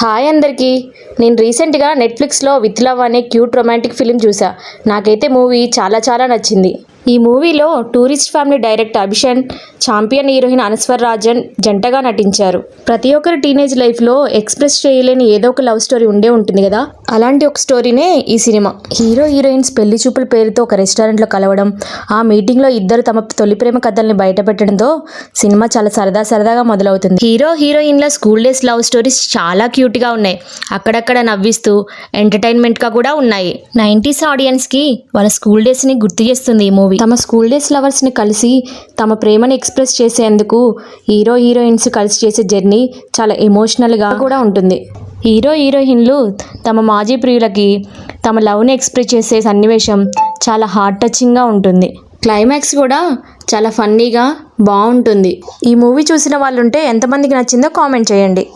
Hi అందరికీ. నేను రీసెంట్గా నెట్ఫ్లిక్స్లో విత్ లవ్ అనే క్యూట్ రొమాంటిక్ ఫిలిం చూసా. నాకైతే మూవీ చాలా నచ్చింది. ఈ మూవీలో tourist family director అభిషన్, champion heroine అనస్వర్ Rajan జంటగా నటించారు. ప్రతి ఒక్కరి టీనేజ్ లైఫ్లో ఎక్స్ప్రెస్ చేయలేని ఏదో ఒక లవ్ స్టోరీ ఉంటుంది కదా, అలాంటి ఒక స్టోరీనే ఈ సినిమా. హీరో హీరోయిన్స్ పెళ్లి చూపుల పేరుతో ఒక రెస్టారెంట్లో కలవడం, ఆ మీటింగ్లో ఇద్దరు తమ తొలి ప్రేమ కథల్ని బయటపెట్టడంతో సినిమా చాలా సరదాగా మొదలవుతుంది. హీరో హీరోయిన్ల స్కూల్ డేస్ లవ్ స్టోరీస్ చాలా క్యూట్గా ఉన్నాయి. అక్కడక్కడ నవ్విస్తూ ఎంటర్టైన్మెంట్గా కూడా ఉన్నాయి. 90s ఆడియన్స్కి వాళ్ళ స్కూల్ డేస్ని గుర్తు చేస్తుంది ఈ మూవీ. తమ స్కూల్ డేస్ లవర్స్ని కలిసి తమ ప్రేమను ఎక్స్ప్రెస్ చేసేందుకు హీరో హీరోయిన్స్ కలిసి చేసే జర్నీ చాలా ఎమోషనల్గా కూడా ఉంటుంది. హీరో హీరోయిన్లు తమ మాజీ ప్రియులకి తమ లవ్ని ఎక్స్ప్రెస్ చేసే సన్నివేశం చాలా హార్ట్ టచింగ్గా ఉంటుంది. క్లైమాక్స్ కూడా చాలా ఫన్నీగా బాగుంటుంది. ఈ మూవీ చూసిన వాళ్ళుంటే ఎంతమందికి నచ్చిందో కామెంట్ చేయండి.